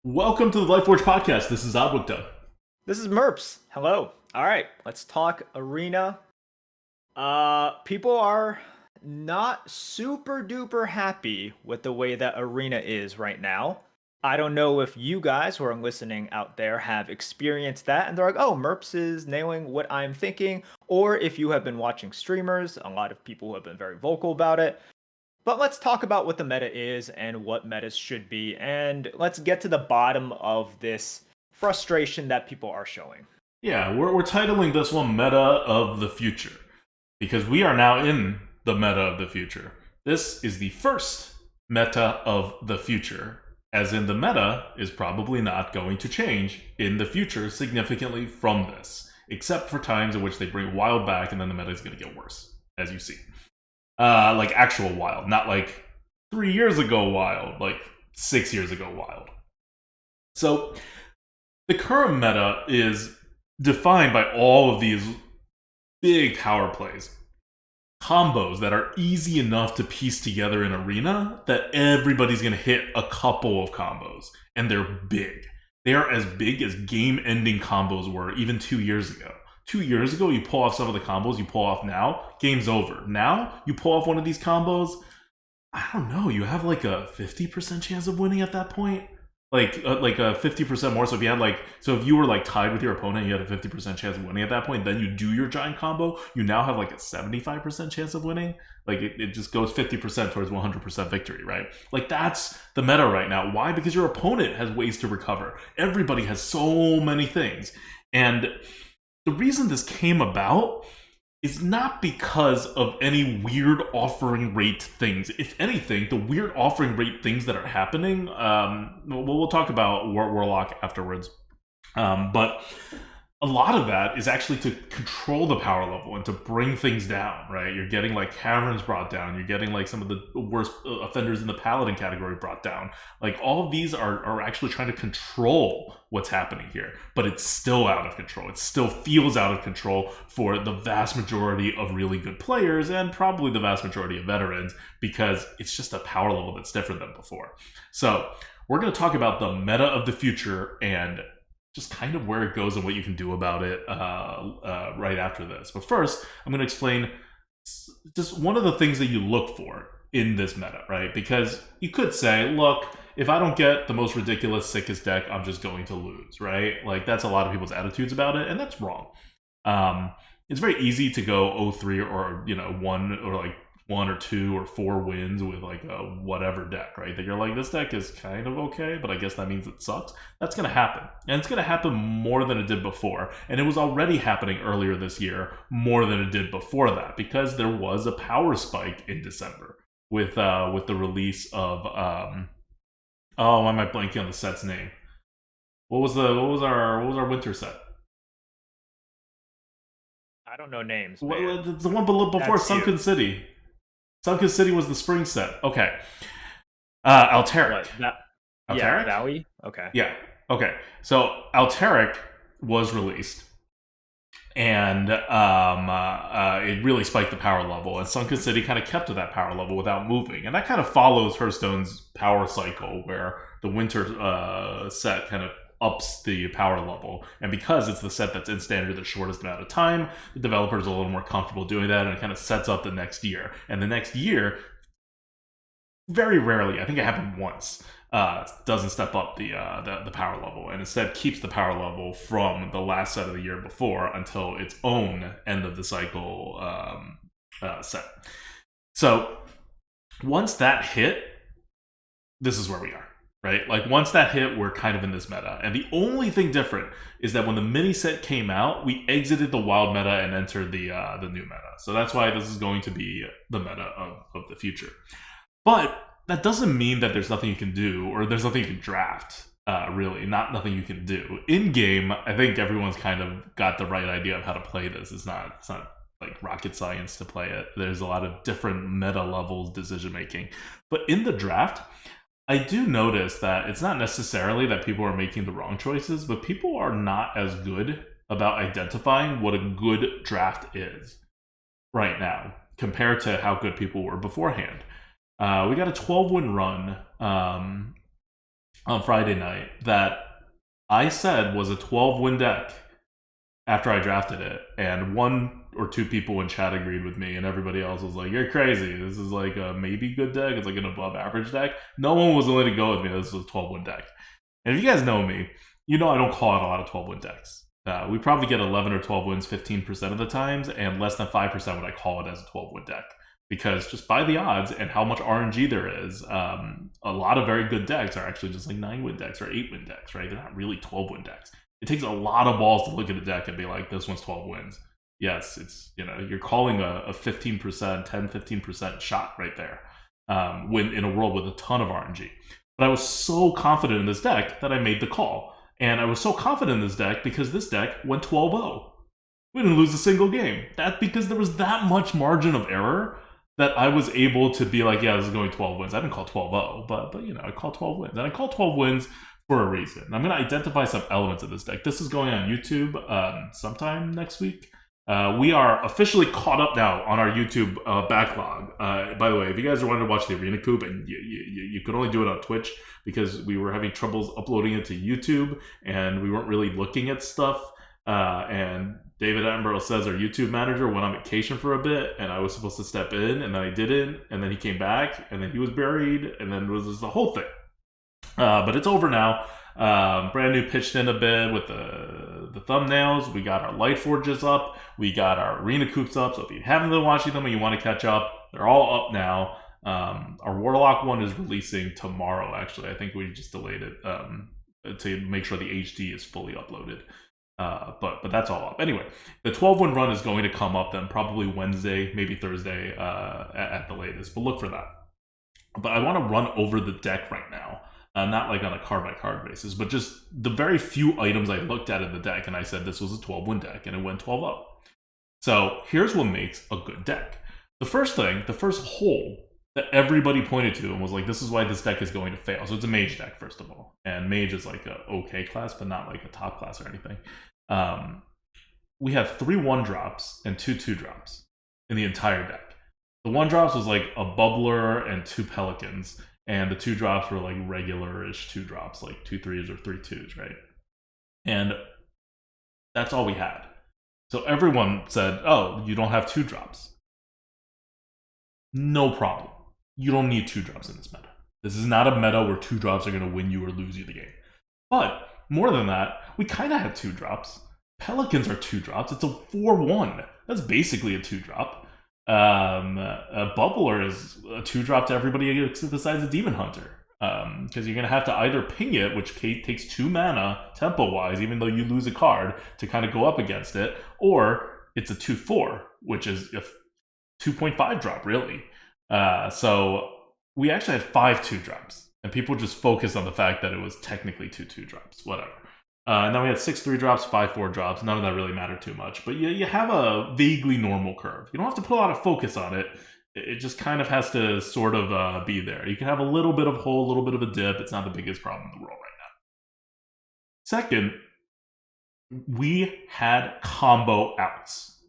Welcome to the Lightforge podcast. This is Abukta. This is Merps. Hello. All right, let's talk arena. People are not super duper happy with the way that arena is right now. I don't know if you guys who are listening out there have experienced that and they're like, "Oh, Merps is nailing what I'm thinking," or if you have been watching streamers, a lot of people have been very vocal about it. But let's talk about what the meta is and what metas should be, and let's get to the bottom of this frustration that people are showing. Yeah, we're titling this one Meta of the Future because we are now in the meta of the future. This is the first meta of the future, as in the meta is probably not going to change in the future significantly from this, except for times in which they bring wild back and then the meta is going to get worse, as you see. Like actual wild, not like 3 years ago wild, like 6 years ago wild. So the current meta is defined by all of these big power plays, combos that are easy enough to piece together in arena that everybody's going to hit a couple of combos, and they're big. They are as big as game-ending combos were even 2 years ago. 2 years ago, you pull off some of the combos you pull off now, game's over. Now, you pull off one of these combos, I don't know, you have like a 50% chance of winning at that point. Like a 50% more. So if you had if you were like tied with your opponent, you had a 50% chance of winning at that point. Then you do your giant combo. You now have like a 75% chance of winning. Like it just goes 50% towards 100% victory, right? Like that's the meta right now. Why? Because your opponent has ways to recover. Everybody has so many things, and the reason this came about is not because of any weird offering rate things. If anything, the weird offering rate things that are happening, we'll talk about Warlock afterwards. But a lot of that is actually to control the power level and to bring things down, right? You're getting like caverns brought down. You're getting like some of the worst offenders in the paladin category brought down. Like all of these are actually trying to control what's happening here, but it's still out of control. It still feels out of control for the vast majority of really good players and probably the vast majority of veterans because it's just a power level that's different than before. So we're going to talk about the meta of the future and just kind of where it goes and what you can do about it right after this. But first, I'm going to explain just one of the things that you look for in this meta, right? Because you could say, look, if I don't get the most ridiculous, sickest deck, I'm just going to lose, right? Like, that's a lot of people's attitudes about it, and that's wrong. It's very easy to go 0-3 or, one or like 1 or 2 or 4 wins with like a whatever deck, right? That you're like, this deck is kind of okay, but I guess that means it sucks. That's going to happen. And it's going to happen more than it did before. And it was already happening earlier this year more than it did before that because there was a power spike in December with the release of oh, why am I blanking on the set's name? What was our winter set? I don't know names, man. The one before That's you. Sunken City. Sunken City was the spring set. Okay. Alteric. What? That? Yeah, Alteric? Valley. Okay. Yeah. Okay. So Alteric was released, and it really spiked the power level. And Sunken City kind of kept to that power level without moving, and that kind of follows Hearthstone's power cycle, where the winter set kind of ups the power level. And because it's the set that's in standard the shortest amount of time, the developers are a little more comfortable doing that, and it kind of sets up the next year. And the next year, very rarely, I think it happened once, doesn't step up the power level, and instead keeps the power level from the last set of the year before until its own end of the cycle set. So once that hit, this is where we are, right? Like once that hit, we're kind of in this meta. And the only thing different is that when the mini set came out, we exited the wild meta and entered the new meta. So that's why this is going to be the meta of the future. But that doesn't mean that there's nothing you can do or there's nothing you can draft. Really, nothing you can do in game. I think everyone's kind of got the right idea of how to play this. It's not like rocket science to play it. There's a lot of different meta levels decision making. But in the draft, I do notice that it's not necessarily that people are making the wrong choices, but people are not as good about identifying what a good draft is right now compared to how good people were beforehand. We got a 12-win run on Friday night that I said was a 12-win deck after I drafted it, and one or two people in chat agreed with me, and everybody else was like, "You're crazy. This is like a maybe good deck. It's like an above average deck." No one was willing to go with me. This was a 12-win deck. And if you guys know me, you know I don't call out a lot of 12-win decks. We probably get 11 or 12 wins 15% of the times, and less than 5% would I call it as a 12-win deck. Because just by the odds and how much RNG there is, a lot of very good decks are actually just like 9-win decks or 8-win decks, right? They're not really 12-win decks. It takes a lot of balls to look at a deck and be like, this one's 12 wins. Yes, it's, you're calling a 15%, 10, 15% shot right there when in a world with a ton of RNG. But I was so confident in this deck that I made the call. And I was so confident in this deck because this deck went 12-0. We didn't lose a single game. That's because there was that much margin of error that I was able to be like, yeah, this is going 12 wins. I didn't call 12-0, but I called 12 wins. And I called 12 wins for a reason. I'm going to identify some elements of this deck. This is going on YouTube sometime next week. We are officially caught up now on our YouTube backlog. By the way, if you guys are wanting to watch the Arena Coop, and you could only do it on Twitch because we were having troubles uploading it to YouTube, and we weren't really looking at stuff. And David Attenborough says our YouTube manager went on vacation for a bit, and I was supposed to step in, and then I didn't, and then he came back, and then he was buried, and then it was just the whole thing. But it's over now. Brand new pitched in a bit with the thumbnails. We got our Lightforges up. We got our Arena Coops up. So if you haven't been watching them and you want to catch up, they're all up now. Our Warlock one is releasing tomorrow, actually. I think we just delayed it to make sure the HD is fully uploaded. But that's all up. Anyway, the 12-win run is going to come up then probably Wednesday, maybe Thursday at the latest. But look for that. But I want to run over the deck right now. Not like on a card-by-card basis, but just the very few items I looked at in the deck, and I said this was a 12-win deck, and it went 12-0. So here's what makes a good deck. The first thing, the first hole that everybody pointed to and was like, this is why this deck is going to fail. So it's a mage deck, first of all. And mage is like a okay class, but not like a top class or anything. We have 3 1-drops and 2 2-drops in the entire deck. The 1-drops was like a bubbler and 2 pelicans. And the 2-drops were like regular-ish 2-drops, like 2 3s or 3 2s, right? And that's all we had. So everyone said, oh, you don't have 2-drops. No problem. You don't need 2-drops in this meta. This is not a meta where 2-drops are going to win you or lose you the game. But more than that, we kind of had 2-drops. Pelicans are 2-drops. It's a 4-1. That's basically a 2-drop. A bubbler is a 2-drop to everybody besides a demon hunter, because you're gonna have to either ping it, which takes 2 mana tempo wise, even though you lose a card to kind of go up against it, or it's a 2/4, which is a 2.5 drop really. So we actually had 5 2-drops, and people just focused on the fact that it was technically 2 2-drops, whatever. And then we had 6 3-drops, 5 4-drops. None of that really mattered too much. But you have a vaguely normal curve. You don't have to put a lot of focus on it. It just kind of has to sort of be there. You can have a little bit of hole, a little bit of a dip. It's not the biggest problem in the world right now. Second, we had combo outs.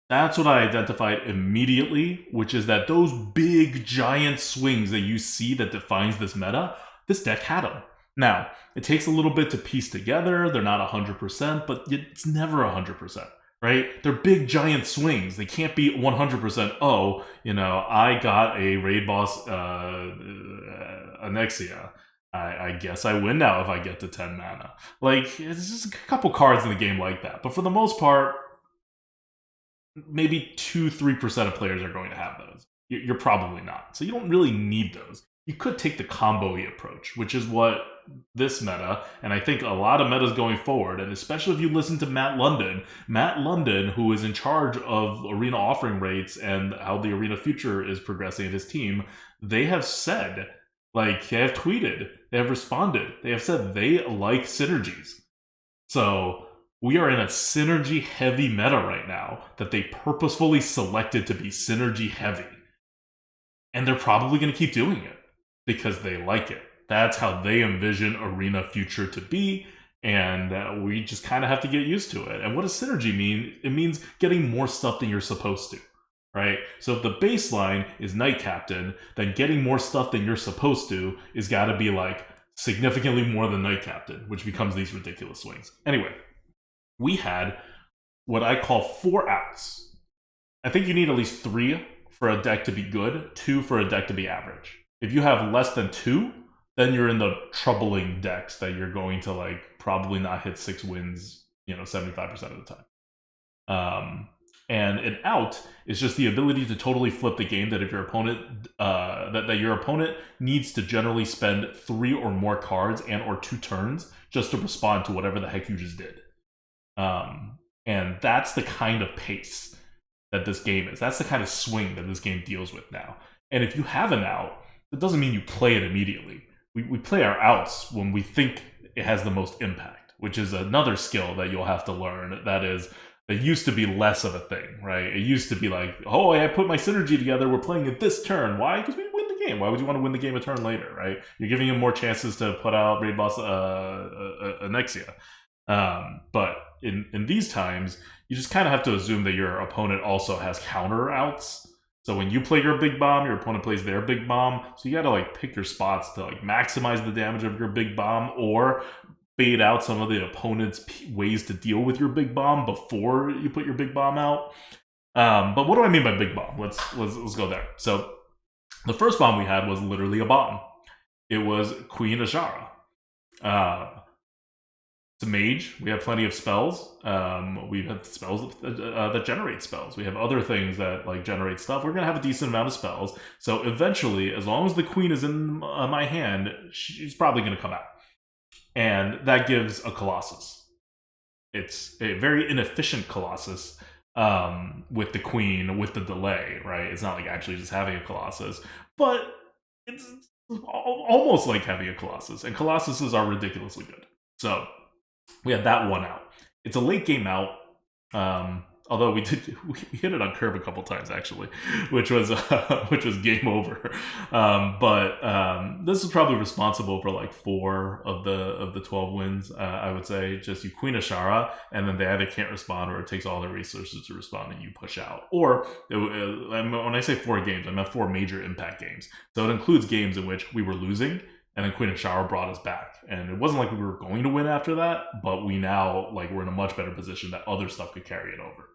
That's what I identified immediately, which is that those big, giant swings that you see that defines this meta, this deck had them. Now, it takes a little bit to piece together. They're not 100%, but it's never 100%, right? They're big, giant swings. They can't be 100%, oh, I got a raid boss Anexia. I guess I win now if I get to 10 mana. Like, it's just a couple cards in the game like that. But for the most part, maybe 2-3% of players are going to have those. You're probably not. So you don't really need those. You could take the combo-y approach, which is what this meta, and I think a lot of metas going forward, and especially if you listen to Matt London, who is in charge of arena offering rates and how the arena future is progressing in his team, they have said, like, they have tweeted, they have responded, they have said they like synergies. So we are in a synergy-heavy meta right now that they purposefully selected to be synergy-heavy. And they're probably going to keep doing it because they like it. That's how they envision arena future to be, and we just kind of have to get used to it. And what does synergy mean? It means getting more stuff than you're supposed to, right? So if the baseline is Night Captain, then getting more stuff than you're supposed to is got to be like significantly more than Knight Captain, which becomes these ridiculous swings. Anyway, we had what I call 4 outs. I think you need at least 3 for a deck to be good, 2 for a deck to be average. If you have less than 2, then you're in the troubling decks that you're going to like probably not hit 6 wins, 75% of the time. And an out is just the ability to totally flip the game. That if your opponent that your opponent needs to generally spend 3 or more cards and or 2 turns just to respond to whatever the heck you just did. And that's the kind of pace that this game is. That's the kind of swing that this game deals with now. And if you have an out, it doesn't mean you play it immediately. We play our outs when we think it has the most impact, which is another skill that you'll have to learn. That used to be less of a thing, right? It used to be like, oh, I put my synergy together, we're playing it this turn. Why? Because we win the game. Why would you want to win the game a turn later, right? You're giving him more chances to put out Raid Boss Anexia. But in these times, you just kind of have to assume that your opponent also has counter outs. So when you play your big bomb, your opponent plays their big bomb. So you got to like pick your spots to like maximize the damage of your big bomb, or bait out some of the opponent's ways to deal with your big bomb before you put your big bomb out. But what do I mean by big bomb? Let's go there. So the first bomb we had was literally a bomb. It was Queen Ashara. It's a mage. We have plenty of spells. We have spells that generate spells. We have other things that like generate stuff. We're gonna have a decent amount of spells. So eventually, as long as the queen is in my hand, she's probably gonna come out, and that gives a Colossus. It's a very inefficient Colossus with the queen with the delay, right? It's not like actually just having a Colossus, but it's almost like having a Colossus, and Colossuses are ridiculously good. So we had that one out. It's a late game out, although we hit it on curve a couple times actually, which was game over. But this is probably responsible for like 4 of the 12 wins. I would say just you Queen Ashara, and then they either can't respond or it takes all their resources to respond and you push out. Or when I say 4 games, I meant 4 major impact games. So it includes games in which we were losing, and then Queen Ashara brought us back. And it wasn't like we were going to win after that, but we're in a much better position that other stuff could carry it over.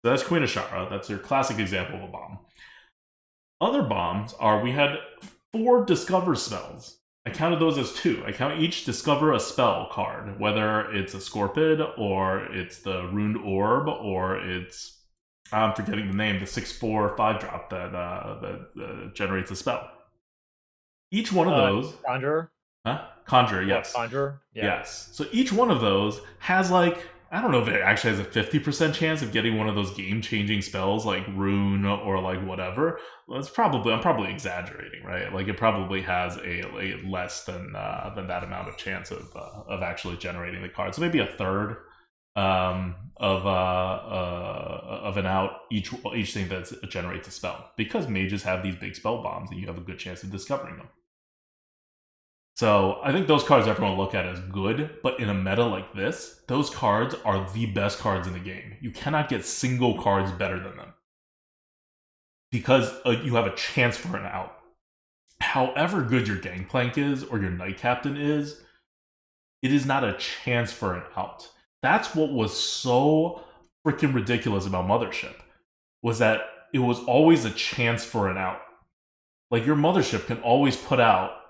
So that's Queen Ashara. That's your classic example of a bomb. Other bombs are, we had 4 discover spells. I counted those as 2. I count each discover a spell card, whether it's a Scorpid, or it's the Ruined Orb, or it's, I'm forgetting the name, the 6/4 5-drop that generates a spell. Each one of those... Conjure? Huh? Conjure, yes. Conjure? Yeah. Yes. So each one of those has like, I don't know if it actually has a 50% chance of getting one of those game-changing spells like Rune or like whatever. Well, I'm probably exaggerating, right? Like it probably has a less than that amount of chance of actually generating the card. So maybe a third of an out each thing that generates a spell, because mages have these big spell bombs and you have a good chance of discovering them. So I think those cards everyone look at as good, but in a meta like this, those cards are the best cards in the game. You cannot get single cards better than them, because you have a chance for an out. However good your Gangplank is or your Knight Captain is, it is not a chance for an out. That's what was so freaking ridiculous about Mothership, was that it was always a chance for an out. Like your Mothership can always put out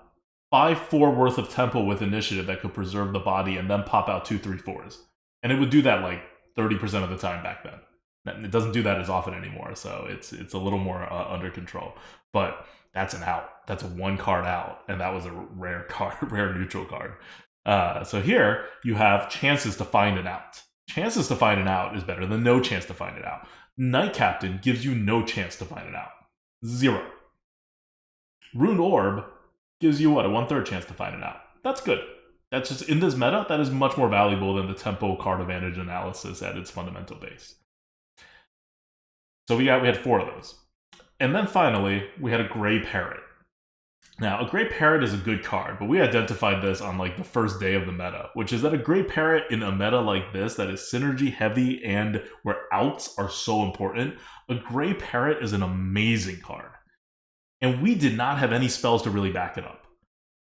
5/4 worth of tempo with initiative that could preserve the body and then pop out 2/3/4s. And it would do that like 30% of the time back then. It doesn't do that as often anymore, so it's a little more under control. But that's an out. That's a 1 card out, and that was a rare card, rare neutral card. So here you have chances to find an out. Chances to find an out is better than no chance to find it out. Knight Captain gives you no chance to find it out. 0. Ruined Orb gives you what, a 1/3 chance to find it out. That's good. That's just, in this meta, that is much more valuable than the tempo card advantage analysis at its fundamental base. So we had 4 of those. And then finally, we had a Gray Parrot. Now, a Gray Parrot is a good card, but we identified this on like the first day of the meta, which is that a Gray Parrot in a meta like this that is synergy heavy and where outs are so important, a Gray Parrot is an amazing card. And we did not have any spells to really back it up.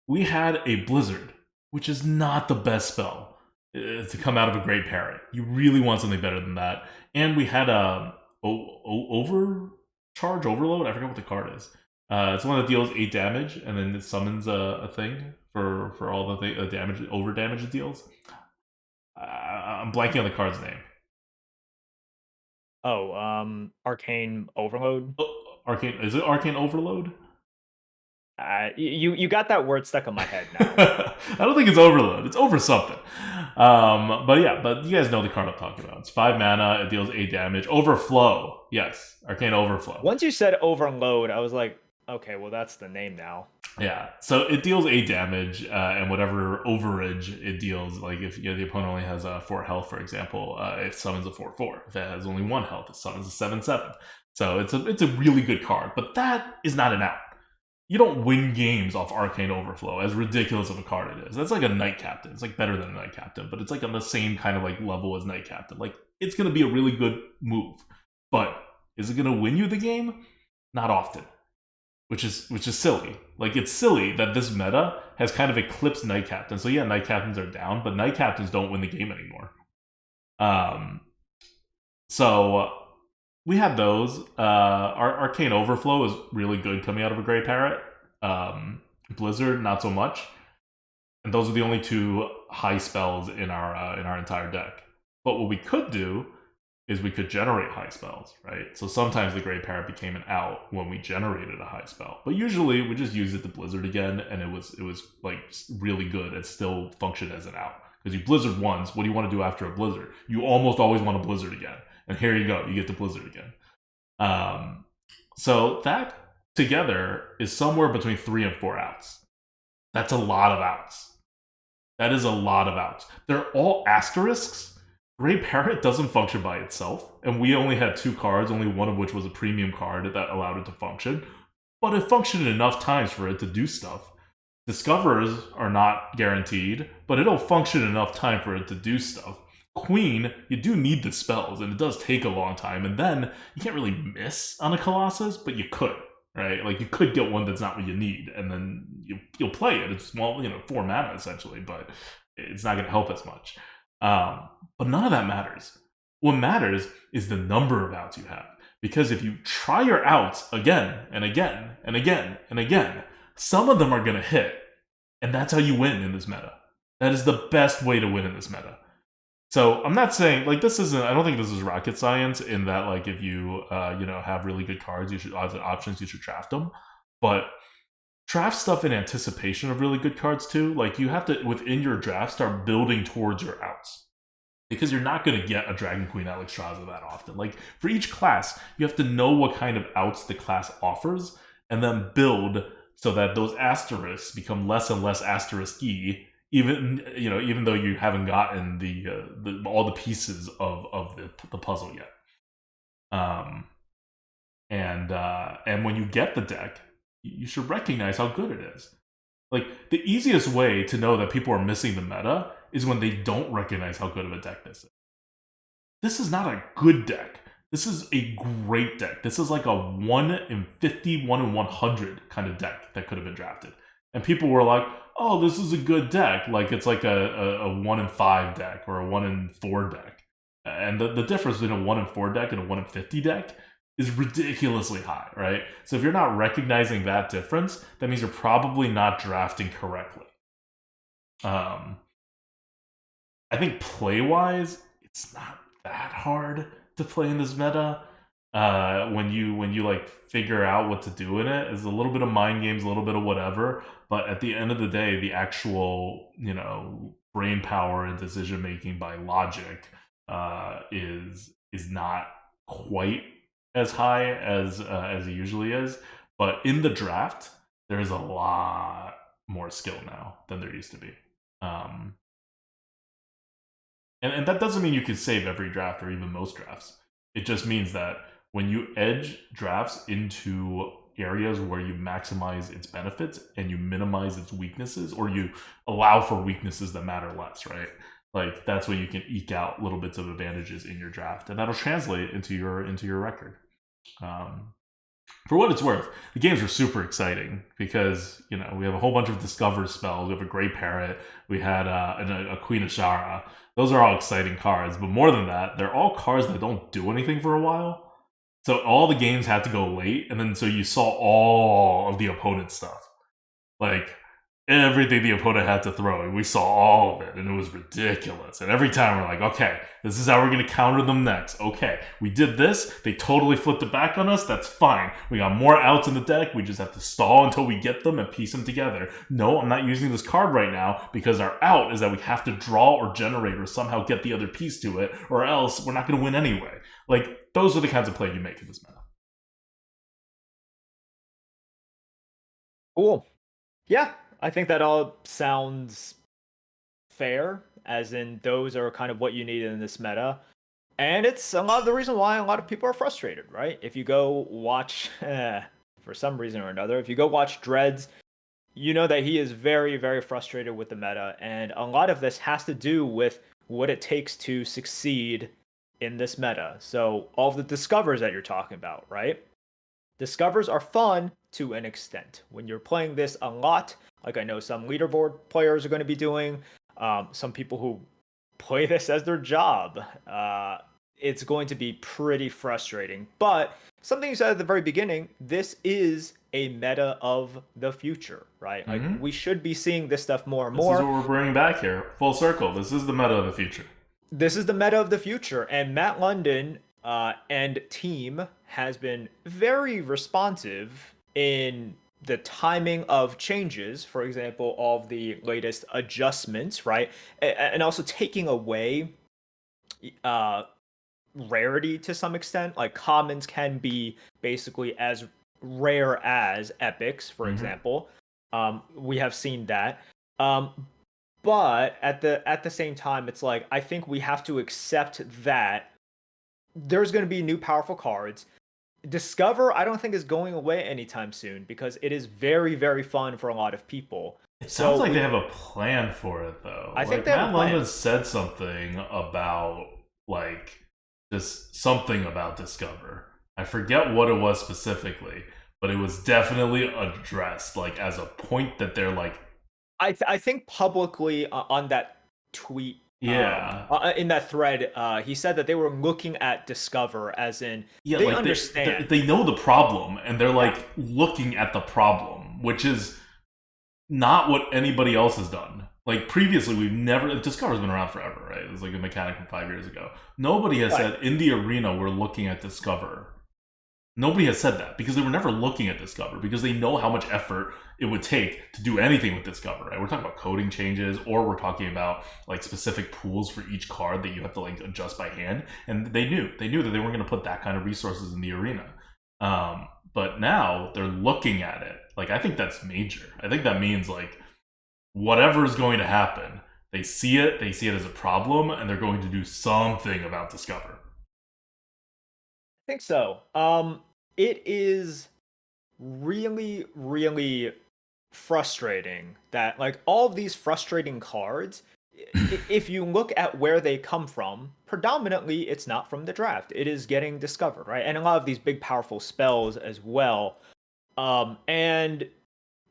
We had a Blizzard, which is not the best spell to come out of a Great Parrot. You really want something better than that. And we had a overcharge, overload. I forget what the card is. It's one that deals 8 damage, and then it summons a thing for all the damage, over damage it deals. I'm blanking on the card's name. Oh, Arcane Overload. Oh, Arcane, is it Arcane Overload? You got that word stuck in my head now. I don't think it's Overload. It's over something. But yeah, but you guys know the card I'm talking about. It's 5 mana. It deals 8 damage. Overflow. Yes, Arcane Overflow. Once you said Overload, I was like, okay, well that's the name now. Yeah, so it deals 8 damage, and whatever overage it deals, like if the opponent only has 4 health, for example, it summons a 4/4. If it has only 1 health, it summons a 7/7. So it's a really good card, but that is not an out. You don't win games off Arcane Overflow, as ridiculous of a card it is. That's like a Knight Captain. It's like better than a Knight Captain, but it's like on the same kind of like level as Knight Captain. Like, it's going to be a really good move, but is it going to win you the game? Not often. Which is silly. Like, it's silly that this meta has kind of eclipsed Knight Captain. So yeah, Knight Captains are down, but Knight Captains don't win the game anymore. So we had those. Our Arcane Overflow is really good coming out of a Grey Parrot. Blizzard, not so much. And those are the only 2 high spells in our entire deck. But what we could do is we could generate high spells, right? So sometimes the Grey Parrot became an out when we generated a high spell. But usually we just used it to Blizzard again, and it was like really good. It still functioned as an out. Because you Blizzard once, what do you want to do after a Blizzard? You almost always want to Blizzard again. And here you go, you get to Blizzard again. So that together is somewhere between 3 and 4 outs. That's a lot of outs. That is a lot of outs. They're all asterisks. Grey Parrot doesn't function by itself, and we only had 2 cards, only one of which was a premium card that allowed it to function, but it functioned enough times for it to do stuff. Discoverers are not guaranteed, but it'll function enough time for it to do stuff. Queen, you do need the spells, and it does take a long time, and then you can't really miss on a Colossus, but you could, right? Like, you could get one that's not what you need, and then you'll play it. It's small, 4 mana, essentially, but it's not going to help as much. But none of that matters. What matters is the number of outs you have. Because if you try your outs again and again and again and again, some of them are going to hit. And that's how you win in this meta. That is the best way to win in this meta. So I'm not saying, like, I don't think this is rocket science in that, like, if you, have really good cards, you should, options, you should draft them. But draft stuff in anticipation of really good cards too. Like, you have to, within your draft, start building towards your outs. Because you're not going to get a Dragon Queen Alexstrasza that often. Like, for each class, you have to know what kind of outs the class offers, and then build so that those asterisks become less and less asterisk-y, even though you haven't gotten all the pieces of the puzzle yet. And when you get the deck, you should recognize how good it is. Like, the easiest way to know that people are missing the meta is when they don't recognize how good of a deck this is. This is not a good deck. This is a great deck. This is like a 1 in 50, 1 in 100 kind of deck that could have been drafted. And people were like, oh, this is a good deck. Like, it's like a 1 in 5 deck or a 1 in 4 deck. And the difference between a 1 in 4 deck and a 1 in 50 deck is ridiculously high, right? So if you're not recognizing that difference, that means you're probably not drafting correctly. I think play-wise, it's not that hard to play in this meta. When you like figure out what to do in it, it's a little bit of mind games, a little bit of whatever. But at the end of the day, the actual brain power and decision making by logic is not quite as high as it usually is. But in the draft, there is a lot more skill now than there used to be. And that doesn't mean you can save every draft or even most drafts. It just means that when you edge drafts into areas where you maximize its benefits and you minimize its weaknesses, or you allow for weaknesses that matter less, right? Like, that's when you can eke out little bits of advantages in your draft, and that'll translate into your record. For what it's worth, the games are super exciting because we have a whole bunch of discover spells. We have a Grey Parrot. We had a Queen Ashara. Those are all exciting cards, but more than that, they're all cards that don't do anything for a while. So all the games had to go late, and then so you saw all of the opponent's stuff. Like, everything the opponent had to throw, and we saw all of it, and it was ridiculous. And every time we're like, okay, this is how we're going to counter them next. Okay, we did this, they totally flipped it back on us, that's fine. We got more outs in the deck, we just have to stall until we get them and piece them together. No, I'm not using this card right now, because our out is that we have to draw or generate or somehow get the other piece to it, or else we're not going to win anyway. Like, those are the kinds of play you make in this meta. Cool. Yeah, I think that all sounds fair, as in those are kind of what you need in this meta. And it's a lot of the reason why a lot of people are frustrated, right? If you go watch, for some reason or another, if you go watch Dreads, you know that he is very, very frustrated with the meta. And a lot of this has to do with what it takes to succeed in this meta. So, all of the discovers that you're talking about, right? Discovers are fun to an extent. When you're playing this a lot, like I know some leaderboard players are going to be doing, some people who play this as their job, it's going to be pretty frustrating. But something you said at the very beginning, this is a meta of the future, right? Like, we should be seeing this stuff more and more. This is what we're bringing back here. Full circle. This is the meta of the future. This is the meta of the future. And Matt London and team has been very responsive in the timing of changes. For example, all of the latest adjustments, right? And also taking away rarity to some extent. Like, commons can be basically as rare as epics, for example. We have seen that. But at the same time, it's like, I think we have to accept that there's going to be new powerful cards. Discover, I don't think, is going away anytime soon because it is very, very fun for a lot of people. It sounds like they have a plan for it, though. I think they have a plan. Matt London said something about, like, just something about Discover. I forget what it was specifically, but it was definitely addressed, like, as a point that they're, like... I think publicly on that tweet, in that thread, he said that they were looking at Discover as in, they like understand. They know the problem, and they're like looking at the problem, which is not what anybody else has done. Like, previously, Discover's been around forever, right? It was like a mechanic from 5 years ago. Nobody has said, in the arena, we're looking at Discover. Nobody has said that because they were never looking at Discover, because they know how much effort it would take to do anything with Discover, right? We're talking about coding changes, or we're talking about like specific pools for each card that you have to like adjust by hand. And they knew that they weren't going to put that kind of resources in the arena. But now they're looking at it. Like, I think that's major. I think that means like whatever is going to happen, they see it as a problem, and they're going to do something about Discover. I think so. It is really, really frustrating that, like, all of these frustrating cards, if you look at where they come from, predominantly it's not from the draft. It is getting discovered, right? And a lot of these big, powerful spells as well. And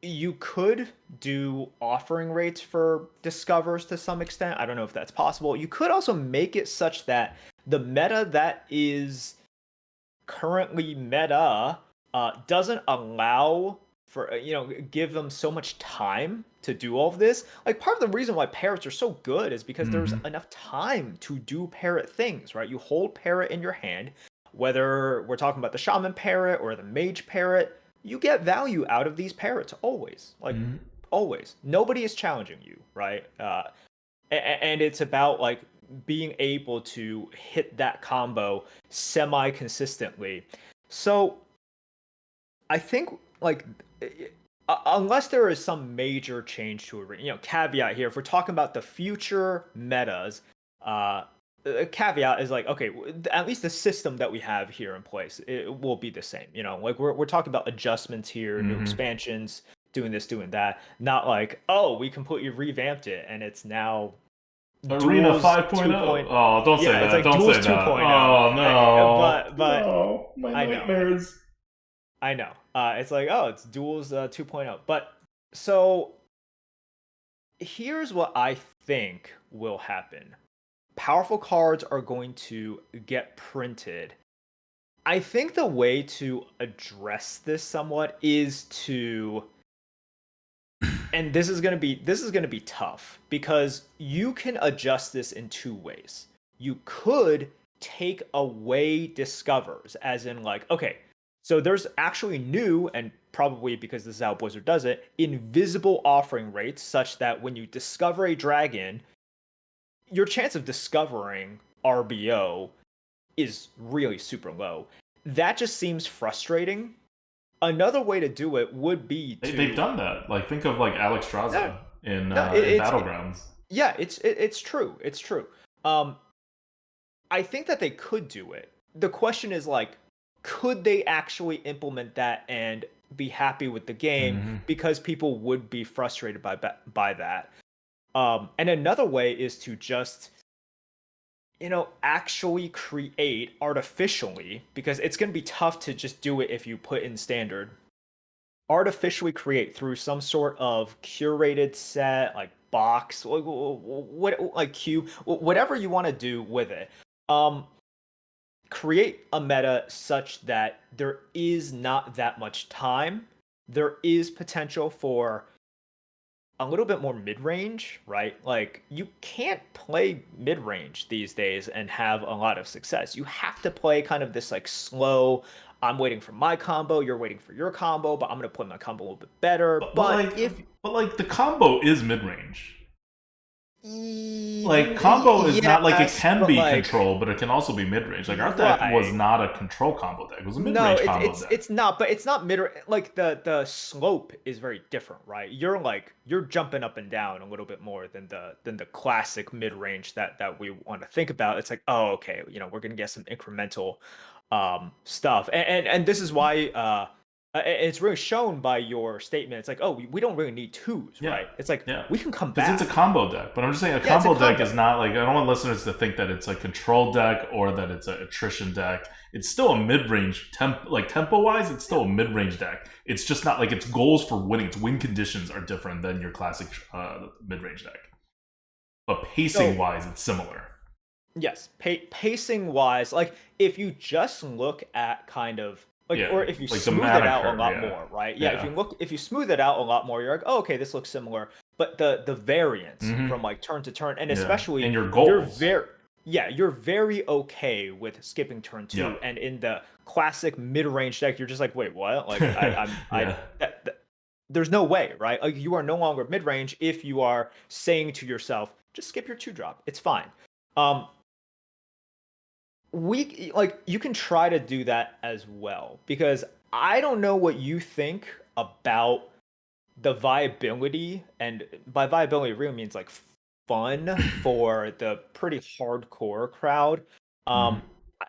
you could do offering rates for discovers to some extent. I don't know if that's possible. You could also make it such that the meta that is currently meta doesn't allow for, give them so much time to do all of this. Like, part of the reason why parrots are so good is because there's enough time to do parrot things, right? You hold parrot in your hand, whether we're talking about the shaman parrot or the mage parrot, you get value out of these parrots always. Like, always. Nobody is challenging you, right? And it's about, like, being able to hit that combo semi-consistently. So I think, like, unless there is some major change to it, caveat here, if we're talking about the future metas, a caveat is like, okay, at least the system that we have here in place, it will be the same. Like, we're talking about adjustments here, new expansions, doing this, doing that. Not like, oh, we completely revamped it and it's now Arena 5.0. Oh, don't say that. Like don't Duels say that. 2.0. Oh, no. But no, my nightmares. I know. It's like, oh, it's duels 2.0. But so here's what I think will happen. Powerful cards are going to get printed. I think the way to address this somewhat is to, and this is going to be tough because you can adjust this in two ways. You could take away discovers, as in like, okay, so there's actually new, and probably because this is how Blizzard does it, invisible offering rates such that when you discover a dragon, your chance of discovering RBO is really super low. That just seems frustrating. Another way to do it would be They've to, done that. Like think of like Alex no, Straza no, in Battlegrounds. yeah, it's true. It's true. Um, I think that they could do it. The question is like, could they actually implement that and be happy with the game? Hmm. Because people would be frustrated by that. And another way is to just, actually create artificially, because it's going to be tough to just do it if you put in standard. Artificially create through some sort of curated set, like box, what like cube, whatever you want to do with it. Um, Create a meta such that there is not that much time. There is potential for a little bit more mid-range, right? Like you can't play mid-range these days and have a lot of success. You have to play kind of this like slow, I'm waiting for my combo, you're waiting for your combo, but I'm going to play my combo a little bit better. But, but But like if but like the combo is mid range. Like combo is not like it yes, can but be like control, but it can also be mid range. Like our deck was right. not a control combo deck; it was a mid No, range combo deck. it's not, but it's not mid, like the slope is very different, right? You're jumping up and down a little bit more than the classic mid range that we want to think about. It's like, oh, okay, we're gonna get some incremental stuff, and this is why it's really shown by your statement. It's like, oh, we don't really need twos, Yeah, right? It's like yeah, we can come because it's a back. combo deck. But I'm just saying a Yeah, it's a combo deck combo. is not like I don't want listeners to think that it's a control deck or that it's an attrition deck. It's still a mid range tempo wise. It's still a mid range deck. It's just not like its goals for winning. Its win conditions are different than your classic mid range deck. But pacing So wise, it's similar. yes, pacing wise, like if you just look at kind of like, Yeah, or if you like the smooth it mana out a curve. lot Yeah, more, right? Yeah, yeah. if you smooth it out a lot more, you're like, oh, okay, this looks similar. But the variance Hmm. from like turn to turn, and Yeah, especially and your you're goals. very, yeah, you're very okay with skipping turn Yep. two, and in the classic mid range deck, you're just like, wait, what? Like Yeah. there's no way, right? Like you are no longer mid range if you are saying to yourself, just skip your two drop, it's fine. Um, we like you can try to do that as well because I don't know what you think about the viability, and by viability it really means like fun for the pretty hardcore crowd. Mhm. um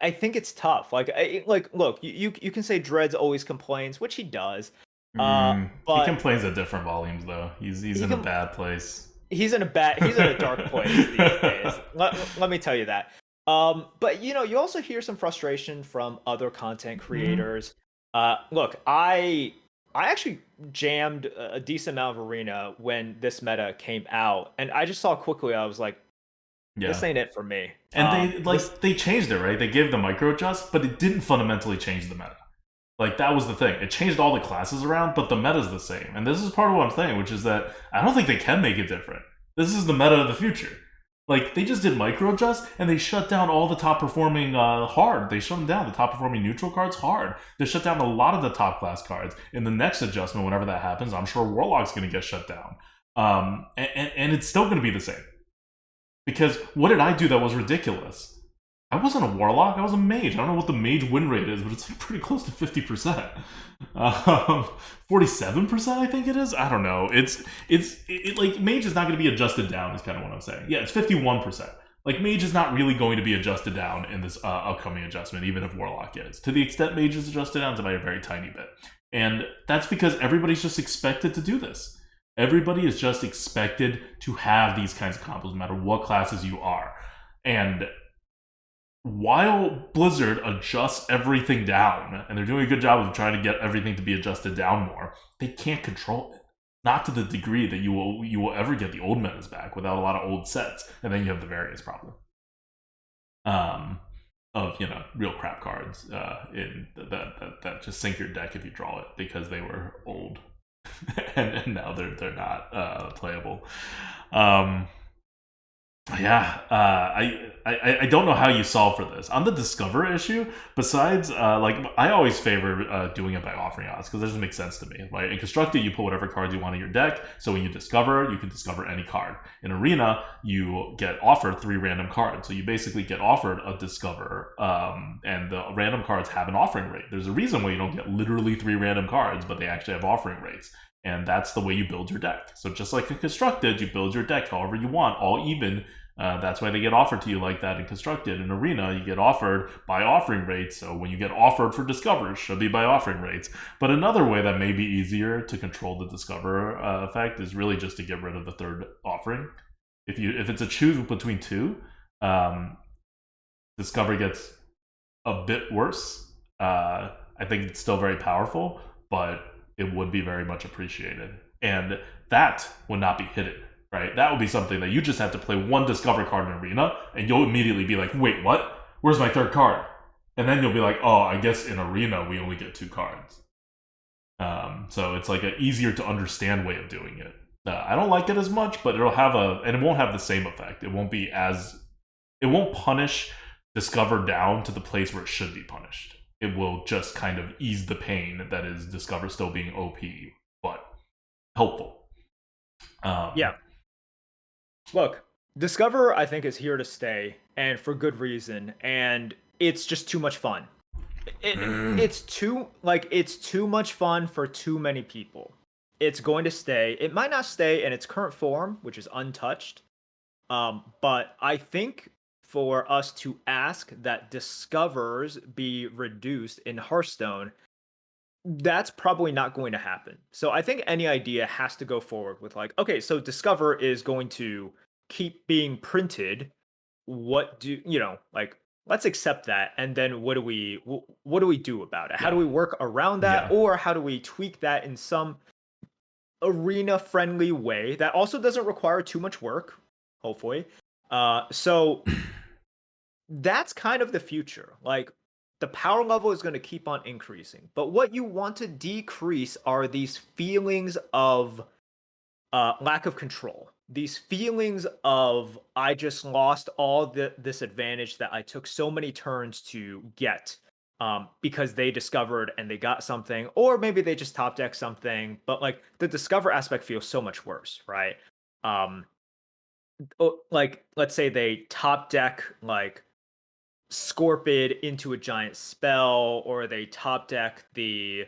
I think it's tough. Like like look, you can say Dreads always complains, which he does. He But complains at different volumes though. He's he in a can bad place. he's in a dark place these days. Let me tell you that. But you also hear some frustration from other content Hmm. creators. Look, I actually jammed a decent amount of Arena when this meta came out, and I just saw quickly. I was like, this Yeah. ain't it for me. And they This they changed it, right? They gave the micro adjust, but it didn't fundamentally change the meta. Like that was the thing. It changed all the classes around, but the meta's the same. And this is part of what I'm saying, which is that I don't think they can make it different. This is the meta of the future. Like they just did micro adjust and they shut down all the top performing hard. They shut them down. The top performing neutral cards hard. They shut down a lot of the top class cards. In the next adjustment, whenever that happens, I'm sure Warlock's going to get shut down. And it's still going to be the same. Because what did I do that was ridiculous? I wasn't a warlock. I was a mage. I don't know what the mage win rate is, but it's like pretty close to 50%. 47%, I think it is. I don't know. Like mage is not going to be adjusted down. Is kind of what I'm saying. Yeah, it's 51%. Like mage is not really going to be adjusted down in this upcoming adjustment, even if warlock is. To the extent mage is adjusted down, it's by a very tiny bit, and that's because everybody's just expected to do this. Everybody is just expected to have these kinds of combos, no matter what classes you are. And while Blizzard adjusts everything down, and they're doing a good job of trying to get everything to be adjusted down more, they can't control it. Not to the degree that you will ever get the old metas back without a lot of old sets, and then you have the various problem of real crap cards in that just sink your deck if you draw it because they were old, and now they're not playable. Yeah, I don't know how you solve for this on the discover issue. Besides, like I always favor doing it by offering odds because it doesn't make sense to me. Right? In constructed, you put whatever cards you want in your deck. So when you discover, you can discover any card. In arena, you get offered 3 random cards. So you basically get offered a discover, and the random cards have an offering rate. There's a reason why you don't get literally 3 random cards, but they actually have offering rates. And that's the way you build your deck. So just like in Constructed, you build your deck however you want, all even. That's why they get offered to you like that in Constructed. In Arena, you get offered by offering rates. So when you get offered for Discover, it should be by offering rates. But another way that may be easier to control the Discover effect is really just to get rid of the 3rd offering. If it's a choose between 2, Discover gets a bit worse. I think it's still very powerful, but it would be very much appreciated. And that would not be hidden, right? That would be something that you just have to play 1 Discover card in Arena, and you'll immediately be like, wait, what? Where's my 3rd card? And then you'll be like, oh, I guess in Arena we only get 2 cards. So it's like an easier to understand way of doing it. I don't like it as much, but it'll have and it won't have the same effect. It won't punish Discover down to the place where it should be punished. It will just kind of ease the pain that is Discover still being OP, but helpful. Yeah. Look, Discover, I think, is here to stay, and for good reason, and it's just too much fun. It's too much fun for too many people. It's going to stay. It might not stay in its current form, which is untouched, but I think for us to ask that Discovers be reduced in Hearthstone, that's probably not going to happen. So I think any idea has to go forward with like, okay, so Discover is going to keep being printed. What do like? Let's accept that, and then what do we do about it? How do we work around that, or how do we tweak that in some arena-friendly way that also doesn't require too much work? Hopefully, so that's kind of the future. Like, the power level is going to keep on increasing, but what you want to decrease are these feelings of lack of control. These feelings of, I just lost all this advantage that I took so many turns to get because they discovered and they got something, or maybe they just top deck something, but like the discover aspect feels so much worse, right? Like, let's say they top deck like Scorpid into a giant spell, or they top deck the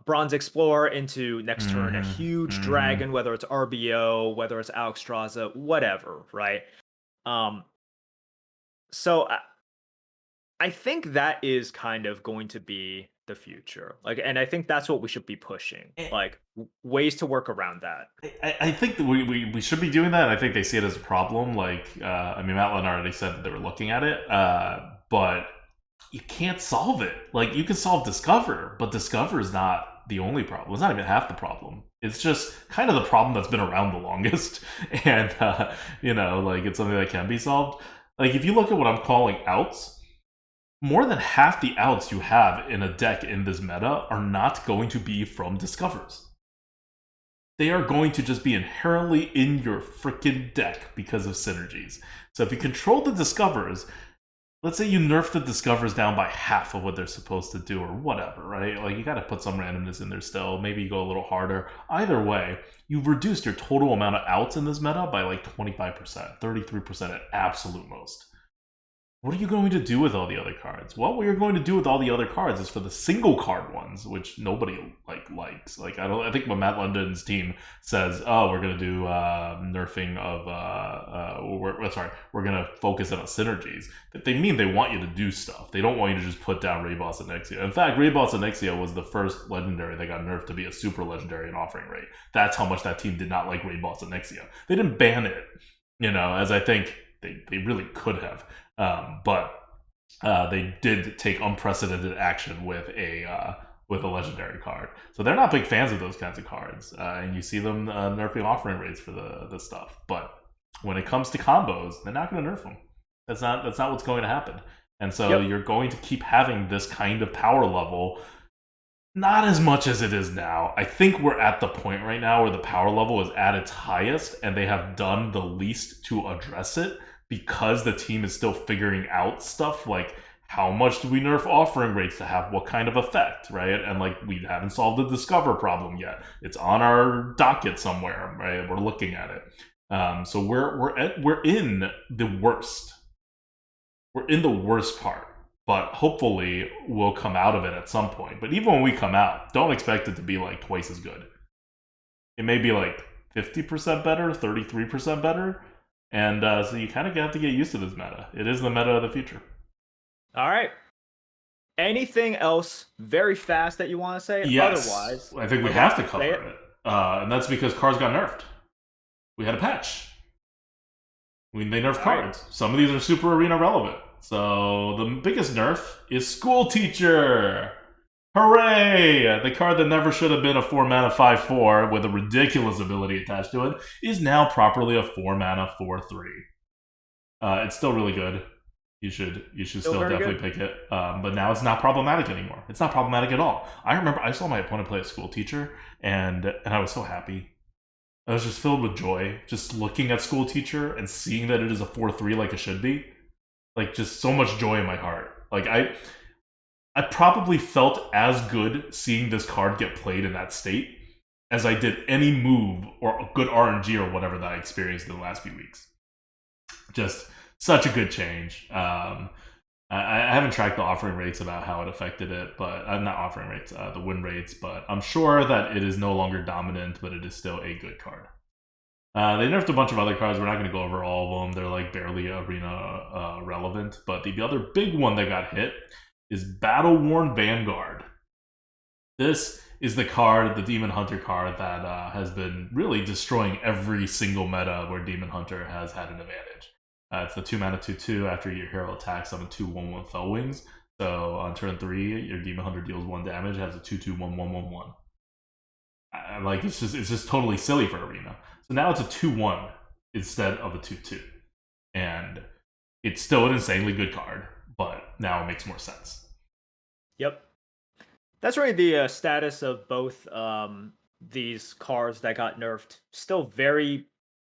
Bronze Explorer into next turn a huge dragon, whether it's RBO, whether it's Alexstrasza, whatever, right? So I think that is kind of going to be the future. Like, and I think that's what we should be pushing, like ways to work around that. I think that we should be doing that. I think they see it as a problem. Like, I mean, Matt Lynn already said that they were looking at it, but you can't solve it. Like, you can solve Discover, but Discover is not the only problem. It's not even half the problem. It's just kind of the problem that's been around the longest. And, like, it's something that can be solved. Like, if you look at what I'm calling outs, more than half the outs you have in a deck in this meta are not going to be from Discovers. They are going to just be inherently in your freaking deck because of synergies. So if you control the Discovers, let's say you nerf the Discovers down by half of what they're supposed to do or whatever, right? Like, you got to put some randomness in there still. Maybe you go a little harder. Either way, you've reduced your total amount of outs in this meta by like 25%, 33% at absolute most. What are you going to do with all the other cards? What you're going to do with all the other cards is for the single card ones, which nobody likes. Like, I think when Matt London's team says, "Oh, we're going to do nerfing of," we're going to focus on synergies. That they mean they want you to do stuff. They don't want you to just put down Raid Boss and Nexia. In fact, Raid Boss and Nexia was the first legendary that got nerfed to be a super legendary in offering rate. That's how much that team did not like Raid Boss and Nexia. They didn't ban it, as I think they really could have. But they did take unprecedented action with a legendary card. So they're not big fans of those kinds of cards, and you see them nerfing offering rates for the stuff. But when it comes to combos, they're not going to nerf them. That's not what's going to happen. And so you're going to keep having this kind of power level. Not as much as it is now. I think we're at the point right now where the power level is at its highest, and they have done the least to address it because the team is still figuring out stuff like how much do we nerf offering rates to have what kind of effect, right? And like we haven't solved the discover problem yet. It's on our docket somewhere, right? We're looking at it. So we're in the worst. We're in the worst part. But hopefully we'll come out of it at some point. But even when we come out, don't expect it to be like twice as good. It may be like 50% better, 33% better. And so you kind of have to get used to this meta. It is the meta of the future. All right. Anything else very fast that you want to say? Yes. Otherwise, I think we have to cover it. And that's because cards got nerfed. We had a patch. They nerfed cards. Right. Some of these are super arena relevant. So the biggest nerf is School Teacher. Hooray! The card that never should have been a 4-mana 5/4 with a ridiculous ability attached to it is now properly a 4-mana 4/3. It's still really good. You should still definitely pick it. But now it's not problematic anymore. It's not problematic at all. I remember I saw my opponent play a School Teacher, and I was so happy. I was just filled with joy just looking at School Teacher and seeing that it is a 4/3 like it should be. Like, just so much joy in my heart. Like, I probably felt as good seeing this card get played in that state as I did any move or good RNG or whatever that I experienced in the last few weeks. Just such a good change. I haven't tracked the offering rates about how it affected it, but not offering rates, the win rates, but I'm sure that it is no longer dominant, but it is still a good card. They nerfed a bunch of other cards. We're not going to go over all of them. They're like barely arena relevant. But the other big one that got hit is Battle-Worn Vanguard. This is the card, the Demon Hunter card, that has been really destroying every single meta where Demon Hunter has had an advantage. It's the 2-mana 2/2 after your hero attacks on a 2/1/1 Fell Wings. So on turn 3, your Demon Hunter deals 1 damage, has a 2/2/1/1/1/1. Like, it's just totally silly for arena. So now it's a 2/1 instead of a 2/2. And it's still an insanely good card, but now it makes more sense. Yep. That's really the status of both these cards that got nerfed. Still very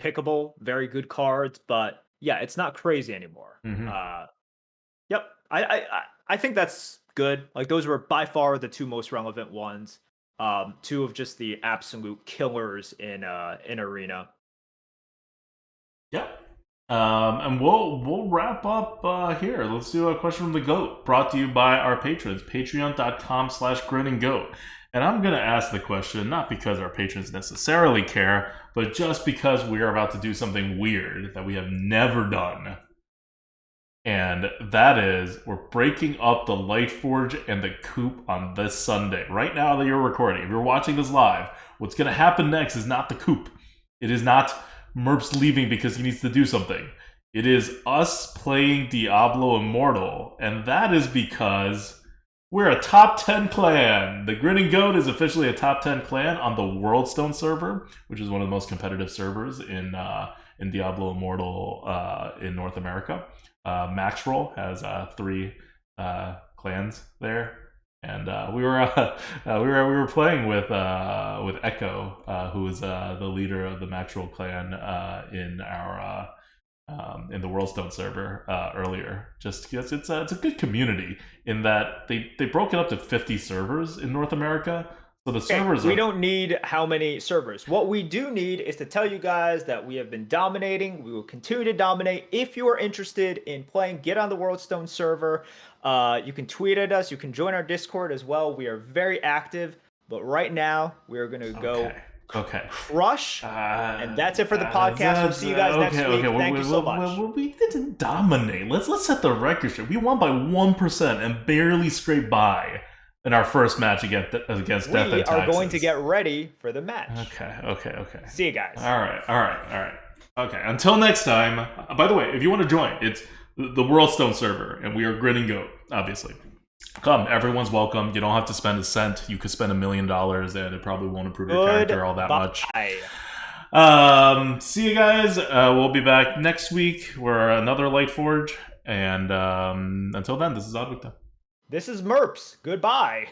pickable, very good cards, but yeah, it's not crazy anymore. Mm-hmm. Yep. I think that's good. Like, those were by far the two most relevant ones. Two of just the absolute killers in arena. Yep. And we'll wrap up here. Let's do a question from the GOAT, brought to you by our patrons, patreon.com/grinninggoat. And I'm going to ask the question, not because our patrons necessarily care, but just because we are about to do something weird that we have never done. And that is, we're breaking up the Lightforge and the Coop on this Sunday. Right now that you're recording, if you're watching this live, what's going to happen next is not the Coop. It is not Merp's leaving because he needs to do something. It is us playing Diablo Immortal, and that is because we're a top 10 clan. The Grinning Goat is officially a top 10 clan on the Worldstone server, which is one of the most competitive servers in Diablo Immortal in North America. Maxroll has 3 clans there, and we were playing with Echo, who is the leader of the Maxroll clan in our in the Worldstone server earlier. Just because it's a good community in that they broke it up to 50 servers in North America. So the servers we don't need how many servers. What we do need is to tell you guys that we have been dominating. We will continue to dominate. If you are interested in playing, get on the Worldstone server. You can tweet at us. You can join our Discord as well. We are very active. But right now, we are going to go crush. And that's it for the podcast. We'll see you guys next week. Thank you so much. We didn't dominate. Let's set the record straight. We won by 1% and barely scraped by in our first match against Death and Taxes. We are going to get ready for the match. Okay. See you guys. All right. Okay, until next time. By the way, if you want to join, it's the World Stone server, and we are Grinning Goat, obviously. Come, everyone's welcome. You don't have to spend a cent. You could spend $1 million, and it probably won't improve your character all that much. See you guys. We'll be back next week. We're another Lightforge, and until then, this is Oddwick. This is Merps. Goodbye.